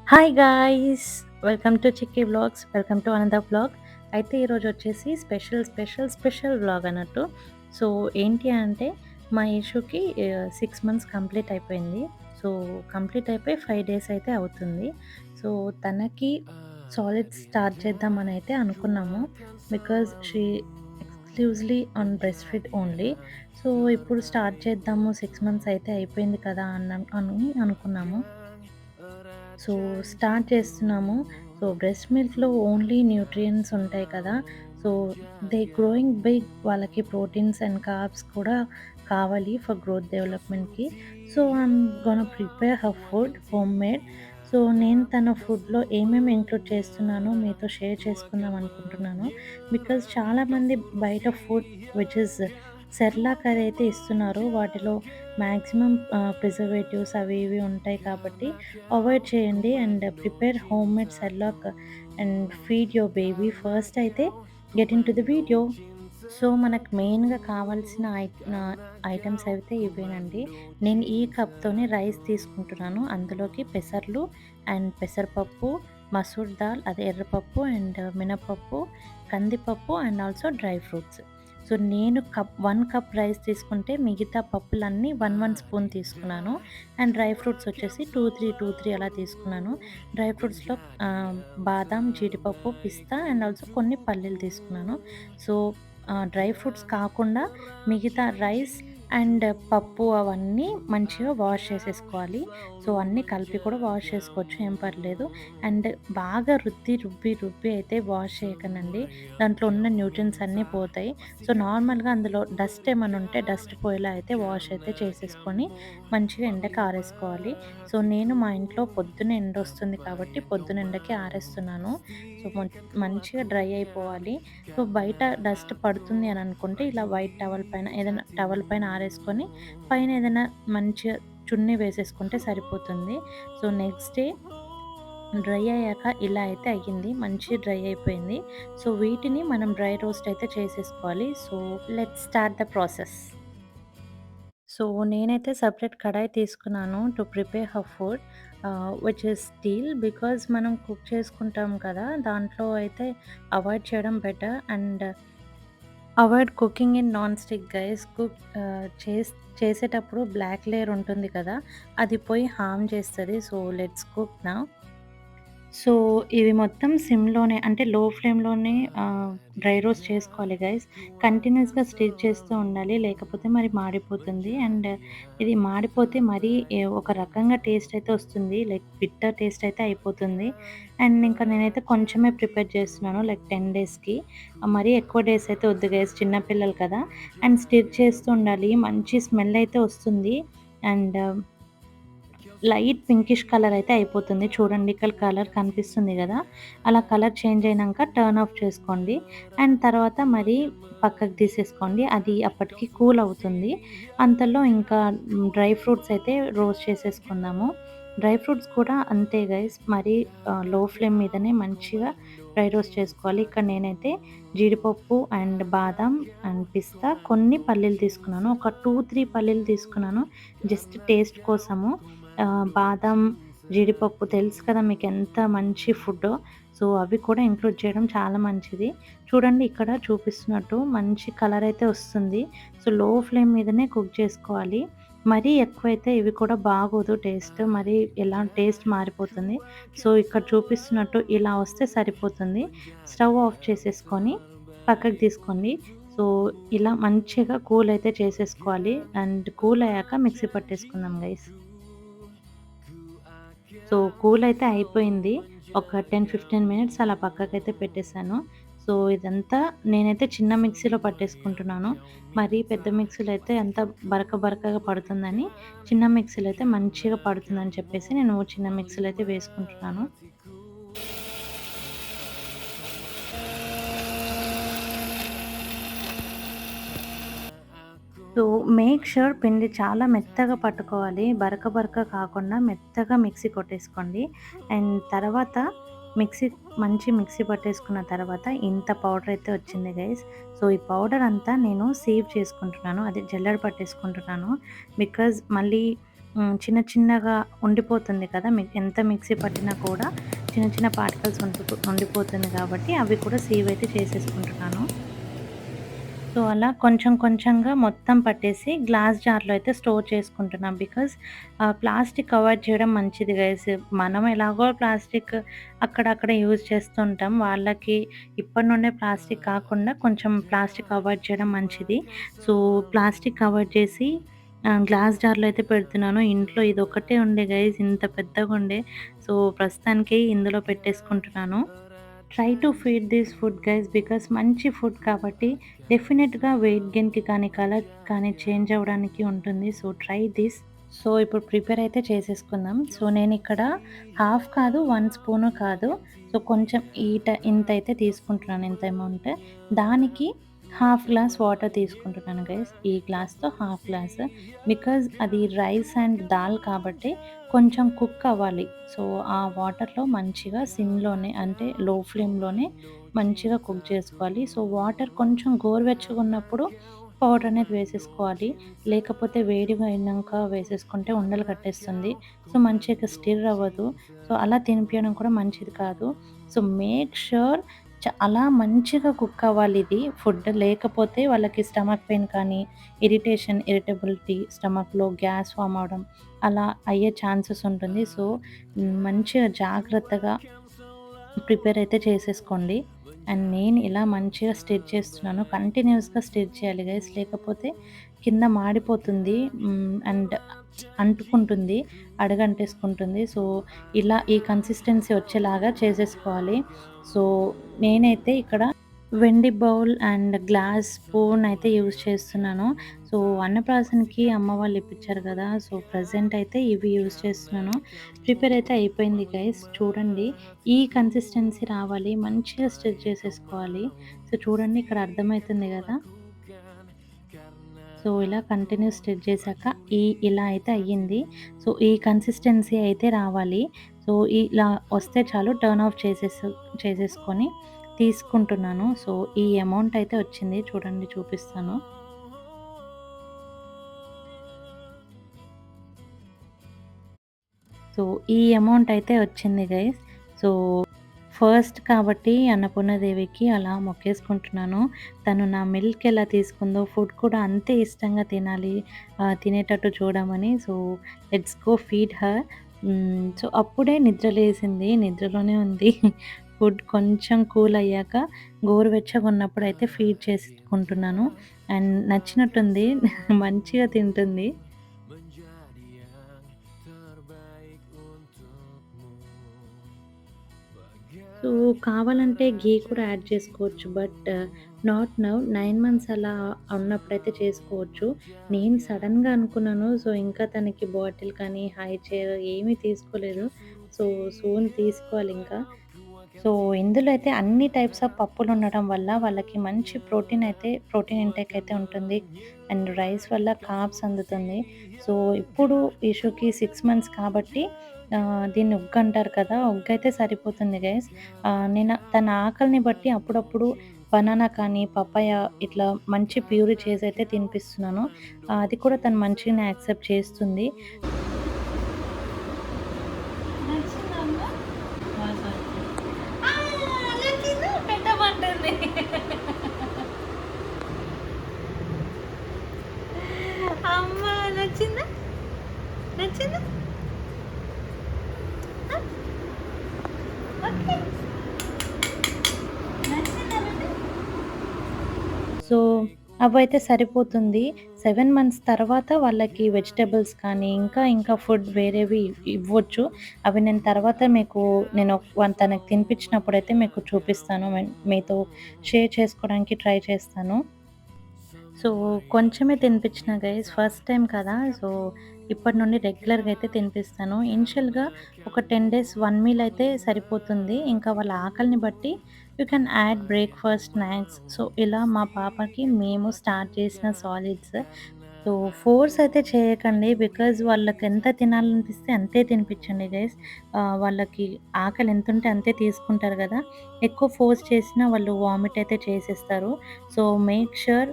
Hi guys! Welcome to chikki vlogs. Welcome to another vlog. అయితే ఈరోజు వచ్చేసి స్పెషల్ వ్లాగ్ అన్నట్టు. సో, ఏంటి అంటే మా ఇష్యూకి 6 మంత్స్ కంప్లీట్ అయిపోయింది. సో, కంప్లీట్ అయిపోయి 5 డేస్ అయితే అవుతుంది. సో, తనకి సాలిడ్స్ స్టార్ట్ చేద్దామని అయితే అనుకున్నాము. Because she exclusively on breast feed only. So, ఇప్పుడు స్టార్ట్ చేద్దాము 6 మంత్స్ అయితే అయిపోయింది కదా! అని అనుకున్నాము. సో, స్టార్ట్ చేస్తున్నాము. సో, బ్రెస్ట్ మిల్క్‌లో ఓన్లీ న్యూట్రియంట్స్ ఉంటాయి కదా! సో, దే గ్రోయింగ్ బిగ్ వాళ్ళకి ప్రోటీన్స్ అండ్ కార్బ్స్ కూడా కావాలి ఫర్ గ్రోత్ డెవలప్‌మెంట్‌కి. So, I'm gonna prepare her food homemade. So, నేను తన ఫుడ్‌లో ఏమేమి ఇంక్లూడ్ చేస్తున్నానో మీతో షేర్ చేసుకుందాం అనుకుంటున్నాను. బికాజ్ చాలామంది బయట ఫుడ్ విచ్ ఇస్ సెర్లాక్ అదైతే ఇస్తున్నారో వాటిలో మాక్సిమం ప్రిజర్వేటివ్స్ అవి ఇవి ఉంటాయి కాబట్టి అవాయిడ్ చేయండి and prepare homemade Cerelac and feed your baby. First అయితే get into the video. So, మనకు మెయిన్‌గా కావాల్సిన ఐటెమ్స్ అయితే ఇవేనండి. నేను ఈ కప్‌తోని రైస్ తీసుకుంటున్నాను. అందులోకి పెసర్లు అండ్ పెసరపప్పు, మసూర్ దాల్ అదే ఎర్రపప్పు అండ్ మినపప్పు, కందిపప్పు and also dry fruits. So, నేను 1 కప్ రైస్ తీసుకుంటే మిగతా పప్పులన్నీ 1 స్పూన్ తీసుకున్నాను. అండ్ డ్రై ఫ్రూట్స్ వచ్చేసి 2, 3 అలా తీసుకున్నాను. డ్రై ఫ్రూట్స్‌లో బాదాం, జీడిపప్పు, పిస్తా అండ్ ఆల్సో కొన్ని పల్లీలు తీసుకున్నాను. సో, డ్రై ఫ్రూట్స్ కాకుండా మిగతా రైస్ అండ్ పప్పు అవన్నీ మంచిగా వాష్ చేసేసుకోవాలి. సో, అన్నీ కలిపి కూడా వాష్ చేసుకోవచ్చు, ఏం పర్లేదు. అండ్ బాగా రుబ్బి అయితే వాష్ చేయకనండి. దాంట్లో ఉన్న న్యూట్రియంట్స్ అన్నీ పోతాయి. సో, నార్మల్‌గా అందులో డస్ట్ ఏమన్నా ఉంటే డస్ట్ పోయేలా అయితే వాష్ అయితే చేసేసుకొని మంచిగా ఎండకి ఆరేసుకోవాలి. సో, నేను మా ఇంట్లో పొద్దున్న ఎండొస్తుంది కాబట్టి పొద్దున ఎండకి ఆరేస్తున్నాను. సో, మంచిగా డ్రై అయిపోవాలి. సో, బయట డస్ట్ పడుతుంది అని అనుకుంటే ఇలా వైట్ టవల్ పైన ఏదైనా టవల్ పైన ఆరేసుకొని పైన ఏదైనా మంచిగా చున్నీ వేసేసుకుంటే సరిపోతుంది. సో, నెక్స్ట్ డే డ్రై అయ్యాక ఇలా అయితే అయ్యింది. మంచి డ్రై అయిపోయింది. సో, వీటిని మనం డ్రై రోస్ట్ అయితే చేసేసుకోవాలి. So, let's start the process. So, నేనైతే సెపరేట్ కడాయి తీసుకున్నాను to prepare her food which is steel. Because మనం కుక్ చేసుకుంటాం కదా! దాంట్లో అయితే అవాయిడ్ చేయడం better and avoid cooking in non stick guys. చేసేటప్పుడు బ్లాక్ లేయర్ ఉంటుంది కదా! అది పోయి హార్మ్ చేస్తది. So, let's cook now. So, ఇవి మొత్తం సిమ్‌లోనే అంటే లో ఫ్లేమ్‌లోనే డ్రై రోస్ట్ చేసుకోవాలి గైస్. కంటిన్యూయస్‌గా స్టిర్ చేస్తూ ఉండాలి. లేకపోతే మరి మాడిపోతుంది. అండ్ ఇది మాడిపోతే మరీ ఒక రకంగా టేస్ట్ అయితే వస్తుంది. లైక్ బిట్టర్ టేస్ట్ అయితే అయిపోతుంది. అండ్ ఇంకా నేనైతే కొంచెమే ప్రిపేర్ చేస్తున్నాను. లైక్ 10 డేస్‌కి. మరీ ఎక్కువ డేస్ అయితే వద్దు గైస్, చిన్న పిల్లలు కదా! అండ్ స్టిర్ చేస్తూ ఉండాలి. మంచి స్మెల్ అయితే వస్తుంది. అండ్ లైట్ పింకిష్ కలర్ అయితే అయిపోతుంది. చూడండి ఇక్కడ కలర్ కనిపిస్తుంది గదా! అలా కలర్ చేంజ్ అయినంక టర్న్ ఆఫ్ చేసుకోండి. అండ్ తర్వాత మరి పక్కకు తీసేసుకోండి. అది అప్పటికి కూల్ అవుతుంది. అంతలో ఇంకా డ్రై ఫ్రూట్స్ అయితే రోస్ట్ చేసేసుకుందాము. డ్రై ఫ్రూట్స్ కూడా అంతే గైస్, మరి లో ఫ్లేమ్ మీదనే మంచిగా డ్రై రోస్ట్ చేసుకోవాలి. ఇక్కడ నేనైతే జీడిపప్పు అండ్ బాదాం అండ్ పిస్తా కొన్ని పల్లీలు తీసుకున్నాను. ఒక 2, 3 పల్లీలు తీసుకున్నాను. జస్ట్ టేస్ట్ కోసము. బాదాం, జీడిపప్పు తెలుసు కదా మీకెంత మంచి ఫుడ్డో. సో, అవి కూడా ఇంక్లూడ్ చేయడం చాలా మంచిది. చూడండి ఇక్కడ చూపిస్తున్నట్టు మంచి కలర్ అయితే వస్తుంది. సో, లో ఫ్లేమ్ మీదనే కుక్ చేసుకోవాలి. మరీ ఎక్కువైతే ఇవి కూడా బాగోదు టేస్ట్. మరి ఎలా టేస్ట్ మారిపోతుంది. సో, ఇక్కడ చూపిస్తున్నట్టు ఇలా వస్తే సరిపోతుంది. స్టవ్ ఆఫ్ చేసేసుకొని పక్కకు తీసుకోండి. సో, ఇలా మంచిగా కూల్ అయితే చేసేసుకోవాలి. అండ్ కూల్ అయ్యాక మిక్సీ పట్టేసుకుందాం గైస్. సో, కూల్ అయితే అయిపోయింది. ఒక 10, 15 మినిట్స్ అలా పక్కకైతే పెట్టేసాను. సో, ఇదంతా నేనైతే చిన్న మిక్సీలో పట్టేసుకుంటున్నాను. మరీ పెద్ద మిక్సీలో అయితే అంత బరకగా పడుతుందని, చిన్న మిక్సీలో అయితే మంచిగా పడుతుందని చెప్పేసి నేను చిన్న మిక్సీలో అయితే వేసుకుంటున్నాను. సో, మేక్ ష్యూర్ పిండి చాలా మెత్తగా పట్టుకోవాలి. బరక కాకుండా మెత్తగా మిక్సీ కొట్టేసుకోండి. అండ్ తర్వాత మిక్సీ మంచి మిక్సీ పట్టేసుకున్న తర్వాత ఇంత పౌడర్ అయితే వచ్చింది గైస్. సో, ఈ పౌడర్ అంతా నేను సేవ్ చేసుకుంటున్నాను. అదే జల్లెడ పట్టేసుకుంటున్నాను. బికాజ్ మళ్ళీ చిన్న చిన్నగా ఉండిపోతుంది కదా! ఎంత మిక్సీ పట్టినా కూడా చిన్న చిన్న పార్టికల్స్ ఉండిపోతుంది కాబట్టి అవి కూడా సీవ్ అయితే చేసేసుకుంటున్నాను. సో, అలా కొంచెం కొంచెంగా మొత్తం పట్టేసి గ్లాస్ జార్‌లో అయితే స్టోర్ చేసుకుంటున్నాం. బికాజ్ ప్లాస్టిక్ అవాయిడ్ చేయడం మంచిది గైస్. మనం ఎలాగో ప్లాస్టిక్ అక్కడక్కడ యూజ్ చేస్తుంటాం. వాళ్ళకి ఇప్పటి నుండే ప్లాస్టిక్ కాకుండా కొంచెం ప్లాస్టిక్ అవాయిడ్ చేయడం మంచిది. సో, ప్లాస్టిక్ అవాయిడ్ చేసి గ్లాస్ జార్‌లో అయితే పెడుతున్నాను. ఇంట్లో ఇదొక్కటే ఉండే గైస్, ఇంత పెద్దగుండే. సో, ప్రస్తుతానికి ఇందులో పెట్టేసుకుంటున్నాను. Try to feed this food guys, because మంచి ఫుడ్ కాబట్టి డెఫినెట్‌గా వెయిట్ గెయిన్‌కి కానీ, కలర్ కానీ చేంజ్ అవ్వడానికి ఉంటుంది. So, try this. సో, ఇప్పుడు ప్రిపేర్ అయితే చేసేసుకుందాం. సో, నేనిక్కడ హాఫ్ కాదు, 1 స్పూను కాదు. సో, కొంచెం ఇంతైతే తీసుకుంటున్నాను, ఇంత అమౌంట్. దానికి హాఫ్ గ్లాస్ వాటర్ తీసుకుంటున్నాను గైస్. ఈ గ్లాస్‌తో హాఫ్ గ్లాస్. బికాజ్ అది రైస్ అండ్ దాల్ కాబట్టి కొంచెం కుక్ అవ్వాలి. సో, ఆ వాటర్‌లో మంచిగా సిమ్‌లోనే అంటే లో ఫ్లేమ్‌లోనే మంచిగా కుక్ చేసుకోవాలి. సో, వాటర్ కొంచెం గోరువెచ్చగున్నప్పుడు పౌడర్ అనేది వేసేసుకోవాలి. లేకపోతే వేడిగా అయినంక వేసేసుకుంటే ఉండలు కట్టేస్తుంది. సో, మంచిగా స్టిర్ అవ్వదు. సో, అలా తినిపియడం కూడా మంచిది కాదు. సో, మేక్ ష్యూర్ చాలా మంచిగా కుక్ అవ్వాలిది ఫుడ్. లేకపోతే వాళ్ళకి స్టమక్ పెయిన్ కానీ, ఇరిటబిలిటీ, స్టమక్‌లో గ్యాస్ ఫార్మ్ అవ్వడం అలా అయ్యే ఛాన్సెస్ ఉంటుంది. సో, మంచిగా జాగ్రత్తగా ప్రిపేర్ అయితే చేసేసుకోండి. అండ్ నేను ఇలా మంచిగా స్టిర్ చేస్తున్నాను. కంటిన్యూయస్‌గా స్టిర్ చేయాలి గైస్. లేకపోతే కింద మాడిపోతుంది. అండ్ అంటుకుంటుంది. అడుగంటేసుకుంటుంది. సో, ఇలా ఈ కన్సిస్టెన్సీ వచ్చేలాగా చేసేసుకోవాలి. సో, నేనైతే ఇక్కడ వెండి బౌల్ అండ్ గ్లాస్ స్పూన్ అయితే యూజ్ చేస్తున్నాను. సో, అన్నప్రాసనకి అమ్మ వాళ్ళు ఇప్పించారు కదా! సో, ప్రెజెంట్ అయితే ఇవి యూజ్ చేస్తున్నాను. ప్రిపేర్ అయితే అయిపోయింది గైస్. చూడండి, ఈ కన్సిస్టెన్సీ రావాలి. మంచిగా స్టిర్ చేసేసుకోవాలి. సో, చూడండి ఇక్కడ అర్థమైతుంది కదా! సో, ఇలా కంటిన్యూ స్టిర్ చేశాక ఇలా అయితే అయ్యింది. సో, ఈ కన్సిస్టెన్సీ అయితే రావాలి. సో, ఇలా వస్తే చాలు, టర్న్ ఆఫ్ చేసేసుకొని తీసుకుంటున్నాను. సో, ఈ అమౌంట్ అయితే వచ్చింది. చూడండి, చూపిస్తాను. సో, ఈ అమౌంట్ అయితే వచ్చింది గైస్. సో, ఫస్ట్ కాబట్టి అన్నపూర్ణాదేవికి అలా మొక్కేసుకుంటున్నాను. తను నా మిల్క్ ఎలా తీసుకుందో, ఫుడ్ కూడా అంతే ఇష్టంగా తినేటట్టు చూడమని. So, let's go feed her. So, అప్పుడే నిద్ర లేసింది. నిద్రలోనే ఉంది. ఫుడ్ కొంచెం కూల్ అయ్యాక గోరువెచ్చగా ఉన్నప్పుడైతే ఫీడ్ చేసుకుంటున్నాను. అండ్ నచ్చినట్టుంది. మంచిగా తింటుంది. సో, కావాలంటే ఘీ కూడా యాడ్ చేసుకోవచ్చు. But not now. 9 మంత్స్ అలా ఉన్నప్పుడైతే చేసుకోవచ్చు. నేను సడెన్‌గా అనుకున్నాను. సో, ఇంకా తనకి బాటిల్ కానీ, హై చైర్ ఏమీ తీసుకోలేదు. So, soon తీసుకోవాలింకా. సో, ఇందులో అయితే అన్ని టైప్స్ ఆఫ్ పప్పులుండడం వల్ల వాళ్ళకి మంచి ప్రోటీన్ ఇంటేక్ అయితే ఉంటుంది. అండ్ రైస్ వల్ల కార్బ్స్ అందుతుంది. సో, ఇప్పుడు ఇషుకి 6 మంత్స్ కాబట్టి దీన్ని ఉగ్గంటారు కదా! ఉగ్గయితే సరిపోతుంది గైస్. తన ఆకలిని బట్టి అప్పుడప్పుడు బనానా కానీ, పపాయ ఇట్లా మంచి ప్యూరీ చేసైతే తినిపిస్తున్నాను. అది కూడా తను మంచిగానే యాక్సెప్ట్ చేస్తుంది. నచ్చిందా అమ్మ? అలా తిను పెట్టమంటుంది. అమ్మ, నచ్చిందా? నచ్చిందా? ఓకే. నచ్చిందా బేబీ? సో, అవైతే సరిపోతుంది. 7 మంత్స్ తర్వాత వాళ్ళకి వెజిటబుల్స్ కానీ, ఇంకా ఫుడ్ వేరేవి ఇవ్వచ్చు. అవి నేను తర్వాత తనకి తినిపించినప్పుడైతే మీకు చూపిస్తాను. మీతో షేర్ చేసుకోవడానికి ట్రై చేస్తాను. సో, కొంచెమే తినిపించిన గైస్, ఫస్ట్ టైమ్ కదా! సో, ఇప్పటి నుండి రెగ్యులర్‌గా అయితే తినిపిస్తాను. ఇనిషియల్‌గా ఒక 10 డేస్ 1 మీల్ అయితే సరిపోతుంది. ఇంకా వాళ్ళ ఆకలిని బట్టి you can add breakfast, snacks. So, ఇలా మా పాపకి మేము స్టార్ట్ చేసిన సాలిడ్స్. సో, ఫోర్స్ అయితే చేయకండి. బికాజ్ వాళ్ళకెంత తినాలనిపిస్తే అంతే తినిపించండి గైస్. వాళ్ళకి ఆకలి ఎంతుంటే అంతే తీసుకుంటారు గదా! ఎక్కువ ఫోర్స్ చేసినా వాళ్ళు వామిట్ అయితే చేసేస్తారు. So, make sure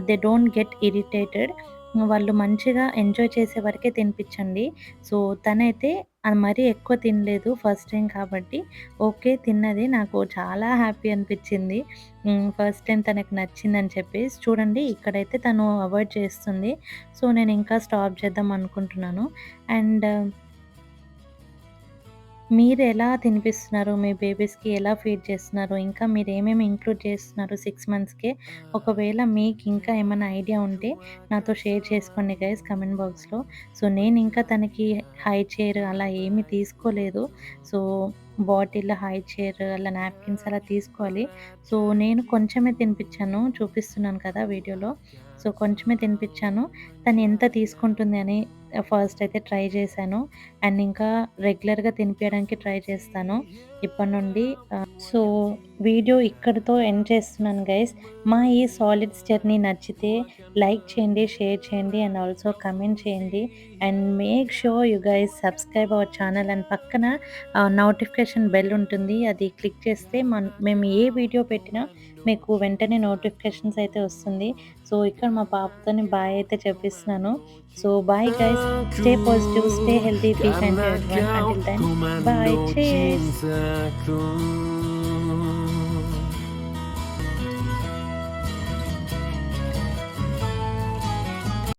they don't get irritated. వాళ్ళు మంచిగా ఎంజాయ్ చేసే వరకే తినిపించండి. సో, తనైతే మరీ ఎక్కువ తినలేదు ఫస్ట్ టైమ్ కాబట్టి. ఓకే. తిన్నది. నాకు చాలా హ్యాపీ అనిపించింది. ఫస్ట్ టైమ్ తనకి నచ్చిందని చెప్పేసి. చూడండి ఇక్కడైతే తను అవాయిడ్ చేస్తుంది. సో, నేను ఇంకా స్టాప్ చేద్దాం అనుకుంటున్నాను. అండ్ మీరెలా తినిపిస్తున్నారు? మీ బేబీస్‌కి ఎలా ఫీడ్ చేస్తున్నారు? ఇంకా మీరేమేమి ఇంక్లూడ్ చేస్తున్నారు 6 మంత్స్‌కే? ఒకవేళ మీకింకా ఏమన్నా ఐడియా ఉంటే నాతో షేర్ చేసుకోండి గైస్ కామెంట్ బాక్స్‌లో. సో, నేనింకా తనకి హై చైర్ అలా ఏమి తీసుకోలేదు. సో, బాటిల్, హై చైర్ అలా నాప్కిన్స్ అలా తీసుకోవాలి. సో, నేను కొంచెమే తినిపిచ్చాను. చూపిస్తున్నాను కదా వీడియోలో. సో, కొంచెమే తినిపిచ్చాను. తను ఎంత తీసుకుంటుంది అని ఫస్ట్ అయితే ట్రై చేశాను. అండ్ ఇంకా రెగ్యులర్‌గా తినిపియడానికి ట్రై చేస్తాను ఇప్పటి నుండి. సో, వీడియో ఇక్కడితో ఎండ్ చేస్తున్నాను గైస్. మా ఈ సాలిడ్స్ జర్నీ నచ్చితే లైక్ చేయండి, షేర్ చేయండి అండ్ ఆల్సో కమెంట్ చేయండి. And make sure you guys subscribe our channel and పక్కన నోటిఫికేషన్ బెల్ ఉంటుంది. అది క్లిక్ చేస్తే మేము ఏ వీడియో పెట్టినా మీకు వెంటనే నోటిఫికేషన్స్ అయితే వస్తుంది. సో, ఇక్కడ మా పాపతోని బాయ్ అయితే చెప్పిస్తున్నాను. So, bye guys. Stay positive, stay healthy, be kind to karena everyone. Until then, kau bye. komando Cheers. cintaku.